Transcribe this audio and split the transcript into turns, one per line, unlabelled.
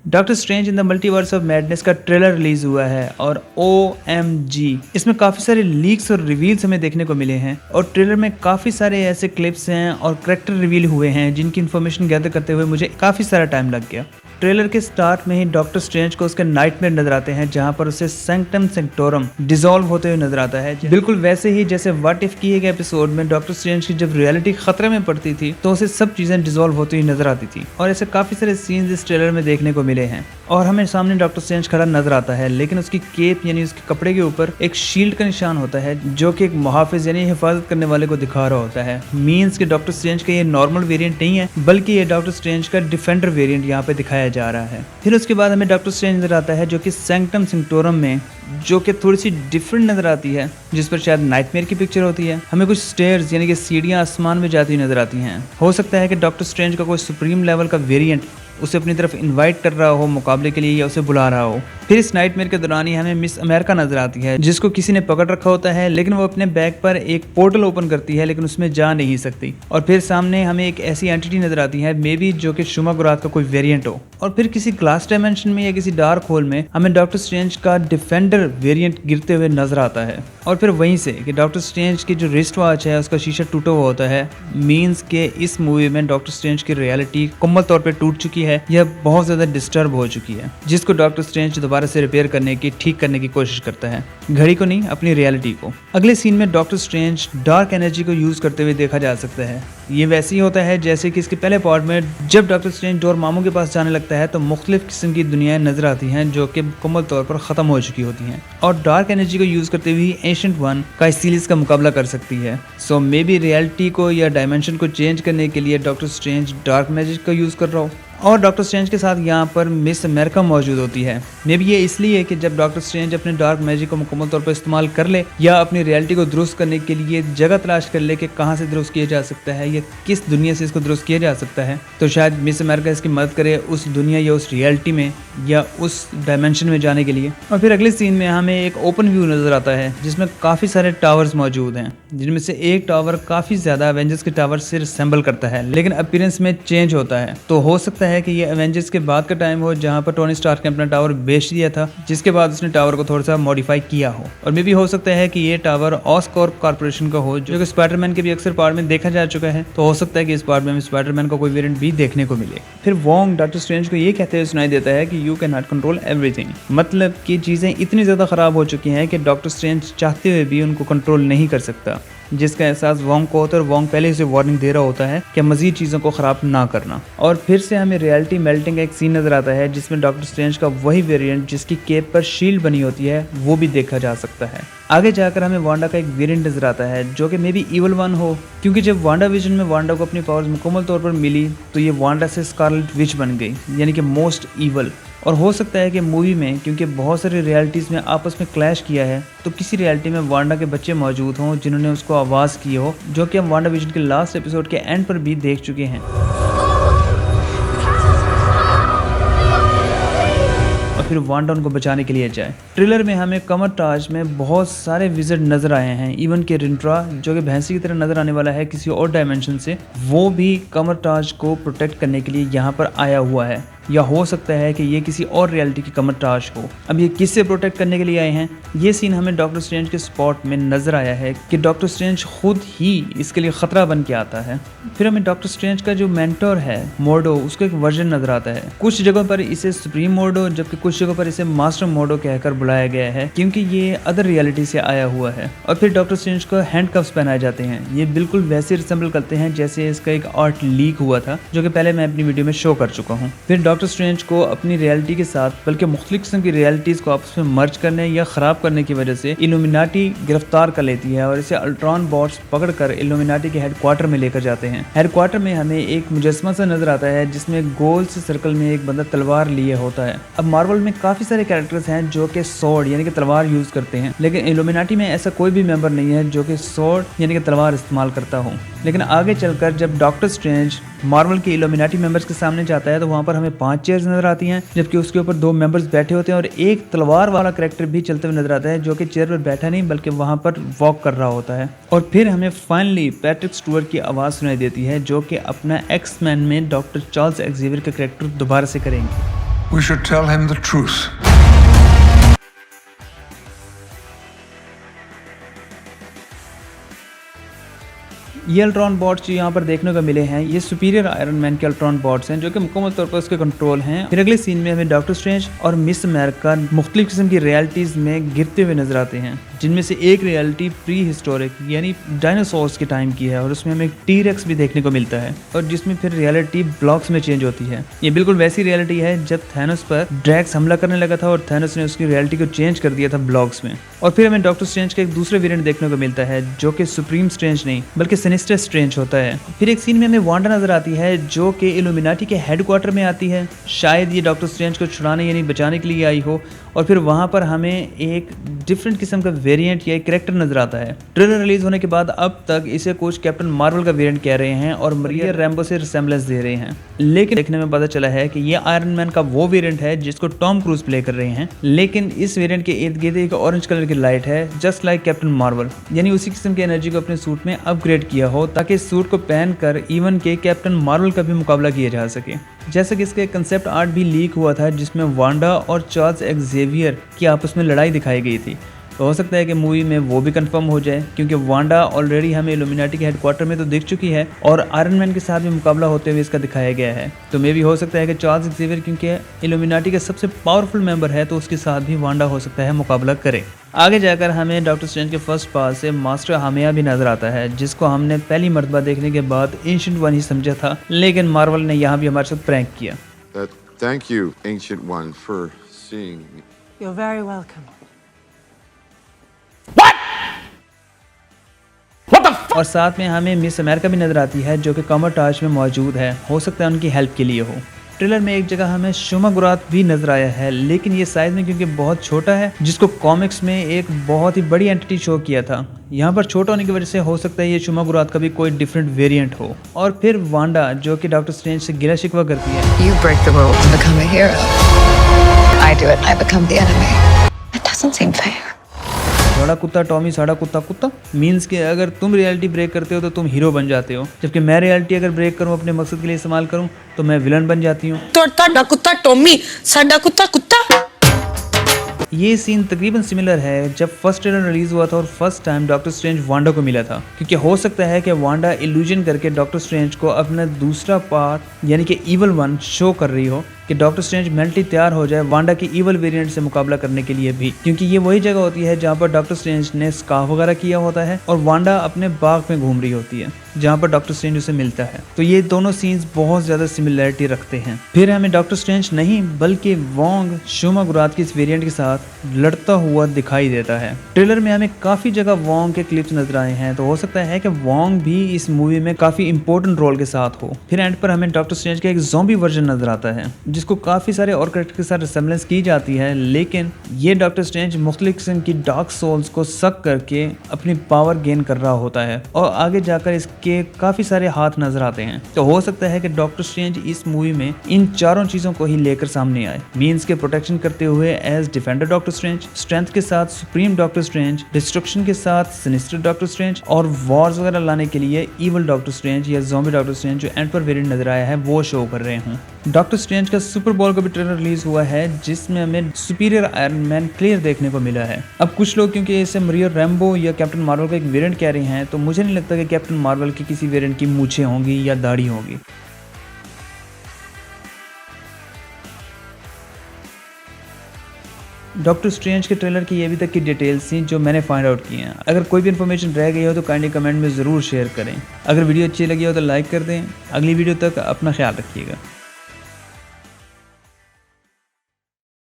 Doctor strange in the multiverse of madness का trailer release हुआ है और OMG इसमें काफ़ी सारे लीक्स और रिवील्स हमें देखने को मिले हैं और ट्रेलर में काफ़ी सारे ऐसे क्लिप्स हैं और कैरेक्टर रिवील हुए हैं जिनकी इन्फॉर्मेशन गैदर करते हुए मुझे काफ़ी सारा टाइम लग गया। ट्रेलर के स्टार्ट में ही डॉक्टर स्ट्रेंज को उसके नाइटमेयर नजर आते हैं जहां पर उसे सैंक्टम सेंक्टोरम डिसॉल्व होते हुए नजर आता है, बिल्कुल वैसे ही जैसे व्हाट इफ की एक एपिसोड में डॉक्टर स्ट्रेंज की जब रियलिटी खतरे में पड़ती थी तो उसे सब चीजें डिसॉल्व होती हुई नजर आती थी और ऐसे काफी सारे सीन्स इस ट्रेलर में देखने को मिले हैं। और हमें सामने डॉक्टर स्ट्रेंज खड़ा नजर आता है लेकिन उसकी केप यानी उसके कपड़े के ऊपर एक शील्ड का निशान होता है जो कि एक मुहाफिज यानी हिफाजत करने वाले को दिखा रहा होता है। मीन्स कि डॉक्टर स्ट्रेंज का ये नॉर्मल वेरिएंट नहीं है बल्कि ये डॉक्टर स्ट्रेंज का डिफेंडर वेरिएंट यहाँ पे दिखाया जा रहा है। फिर उसके बाद हमें डॉक्टर स्ट्रेंज नजर आता है जो कि सैंक्टम सेंक्टोरम में जो कि थोड़ी सी डिफरेंट नजर आती है, जिस पर शायद नाइटमेयर की पिक्चर होती है। हमें कुछ स्टेयर्स यानी कि सीढ़ियां आसमान में जाती हुई नजर आती हैं। हो सकता है कि डॉक्टर स्ट्रेंज का कोई सुप्रीम लेवल का वेरिएंट उसे अपनी तरफ इनवाइट कर रहा हो मुकाबले के लिए या उसे बुला रहा हो। फिर इस नाइटमेयर के दौरान ही हमें मिस अमेरिका नजर आती है जिसको किसी ने पकड़ रखा होता है लेकिन वो अपने बैग पर एक पोर्टल ओपन करती है लेकिन उसमें जा नहीं सकती। और फिर सामने हमें एक ऐसी एंटिटी नजर आती है मे बी जो कि शुमा गुरात का कोई वेरिएंट हो। और फिर किसी ग्लास डायमेंशन में या किसी डार्क होल में हमें डॉक्टर स्ट्रेंज का डिफेंडर वेरिएंट गिरते हुए नजर आता है। और फिर वहीं से कि डॉक्टर स्ट्रेंज की जो रिस्ट वॉच है उसका शीशा टूटा हुआ होता है। मीन्स के इस मूवी में डॉक्टर स्ट्रेंज की रियलिटी मुकम्मल तौर पर टूट चुकी है, यह बहुत ज्यादा डिस्टर्ब हो चुकी है जिसको डॉक्टर स्ट्रेंज दोबारा से रिपेयर करने की ठीक करने की कोशिश करता है, घड़ी को नहीं अपनी रियलिटी को। अगले सीन में डॉक्टर स्ट्रेंज डार्क एनर्जी को यूज करते हुए देखा जा सकता है। ये वैसे ही होता है जैसे कि इसके पहले पार्ट में जब डॉक्टर स्ट्रेंज डोरमामू के पास जाने लगता है तो मुख्तलिफ किस्म की दुनियाएं नजर आती हैं जो कि मुकम्मल तौर पर खत्म हो चुकी होती हैं और डार्क एनर्जी को यूज करते हुए एंशिएंट वन का इस सीरीज का मुकाबला कर सकती है। सो मे बी रियलिटी को या डायमेंशन को चेंज करने के लिए डॉक्टर स्ट्रेंज डार्क मैजिक का यूज कर रहा हो। और डॉक्टर स्ट्रेंज के साथ यहाँ पर मिस अमेरिका मौजूद होती है। मे बी ये इसलिए कि जब डॉक्टर स्ट्रेंज अपने डार्क मैजिक को मुकम्मल तौर पर इस्तेमाल कर ले या अपनी रियलिटी को दुरुस्त करने के लिए जगह तलाश कर ले कि कहाँ से दुरुस्त किया जा सकता है या किस दुनिया से इसको दुरुस्त किया जा सकता है, तो शायद मिस अमेरिका इसकी मदद करे उस दुनिया या उस रियलिटी में या उस डायमेंशन में जाने के लिए। और फिर अगले सीन में हमें एक ओपन व्यू नजर आता है जिसमें काफ़ी सारे टावर्स मौजूद हैं जिनमें से एक टावर काफ़ी ज़्यादा एवेंजर्स के टावर से रिसेंबल करता है लेकिन अपीयरेंस में चेंज होता है। तो हो सकता है कि ये एवेंजर्स के बाद का टाइम हो जहां पर टोनी स्टार्क ने अपना टावर बेच दिया था जिसके बाद उसने टावर को थोड़ा सा मॉडिफाई किया हो। और मे भी हो सकता है कि ये टावर ऑस्कॉर्प कॉर्पोरेशन का हो जो कि स्पाइडरमैन के भी अक्सर पार्ट में देखा जा चुका है। तो हो सकता है कि इस पार्ट में स्पाइडरमैन का कोई वेरिएंट भी देखने को मिले। फिर वोंग डॉक्टर स्ट्रेंज को ये कहते हुए सुनाई देता है कि you can not control everything, मतलब कि चीजें इतनी ज्यादा खराब हो चुकी हैं कि डॉक्टर स्ट्रेंज चाहते हुए भी उनको कंट्रोल नहीं कर सकता, जिसका एहसास वोंग को होता है और वोंग पहले से वार्निंग दे रहा होता है कि मजीद चीज़ों को ख़राब ना करना। और फिर से हमें रियलिटी मेल्टिंग का एक सीन नज़र आता है जिसमें डॉक्टर स्ट्रेंज का वही वेरिएंट जिसकी केप पर शील्ड बनी होती है वो भी देखा जा सकता है। आगे जाकर हमें वांडा का एक वेरिएंट नजर आता है जो कि मे बी इवल वन हो, क्योंकि जब वांडा विजन में वांडा को अपनी पावर्स मुकम्मल तौर पर मिली तो ये वांडा से स्कारलेट विच बन गई यानी कि मोस्ट ईवल। और हो सकता है कि मूवी में क्योंकि बहुत सारी रियलिटीज़ में आपस में क्लैश किया है तो किसी रियलिटी में वांडा के बच्चे मौजूद हों जिन्होंने उसको आवाज़ की हो, जो कि हम वांडा विजन के लास्ट एपिसोड के एंड पर भी देख चुके हैं। और फिर वांडा उनको बचाने के लिए जाए। ट्रेलर में हमें कमर ताज में बहुत सारे विजिट नजर आए हैं, इवन के रिंट्रा जो कि भैंसी की तरह नजर आने वाला है किसी और डायमेंशन से, वो भी कमर ताज को प्रोटेक्ट करने के लिए यहाँ पर आया हुआ है। या हो सकता है कि ये किसी और रियलिटी की कमर ताज हो। अब ये किससे प्रोटेक्ट करने के लिए आए हैं, ये सीन हमें डॉक्टर स्ट्रेंज के स्पॉट में नजर आया है कि डॉक्टर स्ट्रेंज खुद ही इसके लिए खतरा बन के आता है। फिर हमें डॉक्टर स्ट्रेंज का जो मेंटोर है मोर्डो, उसका एक वर्जन नजर आता है। कुछ जगहों पर इसे सुप्रीम मोर्डो जबकि कुछ जगहों पर इसे मास्टर मोर्डो कहकर बुलाया गया है क्योंकि ये अदर रियलिटी से आया हुआ है। और फिर डॉक्टर स्ट्रेंज को हैंडकफ्स पहनाए जाते हैं, ये बिल्कुल वैसे रिसेंबल करते हैं जैसे इसका एक आर्ट लीक हुआ था जो कि पहले मैं अपनी वीडियो में शो कर चुका हूँ। फिर डॉक्टर स्ट्रेंज को अपनी रियलिटी के साथ बल्कि मुख्तलिफ किस्म की रियलिटीज को आपस में मर्ज करने या खराब करने की वजह से इल्यूमिनाटी गिरफ्तार कर लेती है और इसे अल्ट्रॉन बॉट्स पकड़कर इल्यूमिनाटी के हेडक्वार्टर में लेकर जाते हैं। हेडक्वार्टर में हमें एक मुजस्समा सा नजर आता है जिसमें गोल से सर्कल में एक बंदा तलवार लिए होता है। अब मार्वल में काफी सारे कैरेक्टर्स हैं जो कि स्वॉर्ड यानी कि तलवार यूज करते हैं, लेकिन इल्यूमिनाटी में ऐसा कोई भी मेंबर नहीं है जो कि स्वॉर्ड यानी कि तलवार इस्तेमाल करता हो। लेकिन आगे चलकर जब डॉक्टर स्ट्रेंज मार्वल के इल्यूमिनाटी मेंबर्स के सामने जाता है तो वहाँ पर हमें 5 चेयर्स नजर आती हैं जबकि उसके ऊपर 2 मेंबर्स बैठे होते हैं और एक तलवार वाला कैरेक्टर भी चलते हुए नजर आता है जो कि चेयर पर बैठा नहीं बल्कि वहाँ पर वॉक कर रहा होता है। और फिर हमें फाइनली पैट्रिक स्टुअर्ट की आवाज़ सुनाई देती है जो कि अपना एक्स मैन में डॉक्टर चार्ल्स एक्जेवियर का कैरेक्टर दोबारा से करेंगे।
We should tell him the truth.
ये अल्ट्रॉन बॉट्स जो यहाँ पर देखने को मिले हैं ये सुपीरियर आयरन मैन के अल्ट्रॉन बॉट्स हैं जो कि मुकम्मल तौर पर उसके कंट्रोल हैं। फिर अगले सीन में हमें डॉक्टर स्ट्रेंज और मिस अमेरिका मुख्तलिफ किस्म की रियलिटीज में गिरते हुए नजर आते हैं, जिनमें से एक रियलिटी प्री हिस्टोरिक यानी डायनासोर्स के टाइम की है और उसमें हमें टी-रेक्स भी देखने को मिलता है और जिसमें फिर रियलिटी ब्लॉक्स में चेंज होती है। ये बिल्कुल वैसी रियलिटी है जब थैनोस पर ड्रैक्स हमला करने लगा था और थैनोस ने उसकी रियलिटी को चेंज कर दिया था ब्लॉक्स में। और फिर हमें डॉक्टर स्ट्रेंज का एक दूसरे वेरिएंट देखने को मिलता है जो कि सुप्रीम स्ट्रेंज नहीं बल्कि सिनिस्टर स्ट्रेंज होता है। फिर एक सीन में हमें वांडा नजर आती है जो कि इल्यूमिनाटी के हेडक्वार्टर में आती है, शायद ये डॉक्टर स्ट्रेंज को छुड़ाने यानी बचाने के लिए आई हो। और फिर वहां पर हमें एक डिफरेंट किस्म का वेरिएंट या एक कैरेक्टर नजर आता है। ट्रेलर रिलीज होने के बाद अब तक इसे कुछ कैप्टन मार्वल का वेरिएंट कह रहे हैं और मरिया रैम्बो से रिसेम्बलेंस दे रहे हैं, लेकिन देखने में पता चला है कि ये आयरन मैन का वो वेरिएंट है जिसको टॉम क्रूज प्ले कर रहे हैं, लेकिन इस वेरिएंट के इर्द गिर्द एक ऑरेंज कलर की लाइट है जस्ट लाइक कैप्टन मार्वल, यानी उसी किस्म की एनर्जी को अपने सूट में अपग्रेड किया हो ताकि इस सूट को पहनकर इवन के कैप्टन मार्वल का भी मुकाबला किया जा सके। जैसा कि इसके कंसेप्ट आर्ट भी लीक हुआ था जिसमें वांडा और चार्ल्स एक्जेवियर की आपस में लड़ाई दिखाई गई थी, तो हो सकता है कि मूवी में वो भी कंफर्म हो जाए क्योंकि वांडा ऑलरेडी हमें इल्यूमिनाटी के हेडक्वार्टर में तो दिख चुकी है और आयरन मैन के साथ भी मुकाबला होते हुए इसका दिखाया गया है। तो मे भी हो सकता है कि चार्ल्स एक्जेवियर क्योंकि इल्यूमिनाटी का सबसे पावरफुल मेंबर है तो उसके साथ भी वांडा हो सकता है मुकाबला करे। आगे जाकर हमें डॉक्टर स्ट्रेंज के फर्स्ट पार्ट से मास्टर हामिया भी नजर आता है जिसको हमने पहली मर्तबा देखने के बाद एंशिएंट वन ही समझा था, लेकिन मार्वल ने यहाँ भी हमारे साथ प्रैंक किया।
Thank you, Ancient One, for seeing me.
You're very welcome.
और साथ में हमें मिस अमेरिका भी नजर आती है जो कि कमरटाज में मौजूद है, हो सकता है उनकी हेल्प के लिए हो। ट्रेलर में एक जगह हमें शुमागुरात भी नजर आया है, लेकिन ये साइज में क्योंकि बहुत छोटा है जिसको कॉमिक्स में एक बहुत ही बड़ी एंटिटी शो किया था, यहाँ पर छोटा होने की वजह से हो सकता है ये शुमागुरात का भी कोई डिफरेंट वेरिएंट हो। और फिर वांडा जो कि डॉक्टर स्ट्रेंज से गिला शिकवा करती है।
You break the rules to become a hero. I do it, I become the enemy. It doesn't seem fair.
बड़ा कुत्ता टॉमी साड़ा कुत्ता कुत्ता मीन्स कि अगर तुम रियलिटी ब्रेक करते हो तो तुम हीरो बन जाते हो, जबकि मैं रियलिटी अगर ब्रेक करूं अपने मकसद के लिए इस्तेमाल करूं तो मैं विलन बन जाती हूं।
तो ताड़ा कुत्ता टॉमी साड़ा कुत्ता कुत्ता।
ये सीन तकरीबन सिमिलर है जब फर्स्ट ट्रेलर रिलीज हुआ था और first time doctor strange Wanda को मिला था, क्योंकि हो सकता है कि वांडा इल्यूजन करके डॉक्टर स्ट्रेंज को अपना दूसरा पार्ट यानी कि इवल वन शो कर रही हो कि डॉक्टर स्ट्रेंज मेंटली तैयार हो जाए वांडा की इवल वेरिएंट से मुकाबला करने के लिए भी, क्योंकि ये वही जगह होती है जहाँ पर डॉक्टर स्ट्रेंज ने स्कार्फ वगैरह किया होता है और वांडा अपने बाग में घूम रही होती है जहाँ पर डॉक्टर स्ट्रेंज उसे मिलता है। तो ये दोनों सीन्स बहुत ज्यादा सिमिलरिटी रखते हैं। फिर हमें डॉक्टर स्ट्रेंज नहीं बल्कि वोंग शुमागुरात की इस वेरिएंट के साथ लड़ता हुआ दिखाई देता है। ट्रेलर में हमें काफी जगह वोंग के क्लिप्स नजर आए हैं, तो हो सकता है कि वोंग भी इस मूवी में काफी इंपॉर्टेंट रोल के साथ हो। फिर एंड पर हमें डॉक्टर स्ट्रेंज का एक ज़ॉम्बी वर्जन नजर आता है जिसको काफी सारे और कैरेक्टर के साथ रिसेम्बलेंस की जाती है, लेकिन ये डॉक्टर स्ट्रेंज मुख्तलिफ किस्म की डार्क सोल्स को सक करके अपनी पावर गेन कर रहा होता है और आगे जाकर इसके काफी सारे हाथ नजर आते हैं। तो हो सकता है कि डॉक्टर स्ट्रेंज इस मूवी में इन चारों चीजों को ही लेकर सामने आए, मीन्स के प्रोटेक्शन करते हुए as defender Doctor Strange, strength के साथ सुप्रीम डॉक्टर स्ट्रेंज, डिस्ट्रक्शन के साथ सिनिस्टर डॉक्टर स्ट्रेंज और वॉर्स वगैरह लाने के लिए इवल डॉक्टर स्ट्रेंज या ज़ॉम्बी डॉक्टर स्ट्रेंज जो एंड पर वेरिएंट नजर आया है वो शो कर रहे हूँ। डॉक्टर स्ट्रेंज का सुपर बॉल का भी ट्रेलर रिलीज हुआ है जिसमें हमें सुपीरियर आयरन मैन क्लियर देखने को मिला है। अब कुछ लोग क्योंकि इसे मरिया रैम्बो या कैप्टन मार्वल का एक वेरिएंट कह रहे हैं, तो मुझे नहीं लगता कि कैप्टन मार्वल की किसी वेरिएंट की मूछें होंगी या दाढ़ी होगी। डॉक्टर स्ट्रेंज के ट्रेलर की ये अभी तक की डिटेल्स थी जो मैंने फाइंड आउट की हैं। अगर कोई भी इन्फॉर्मेशन रह गई हो तो काइंडली कमेंट में ज़रूर शेयर करें। अगर वीडियो अच्छी लगी हो तो लाइक कर दें। अगली वीडियो तक अपना ख्याल रखिएगा।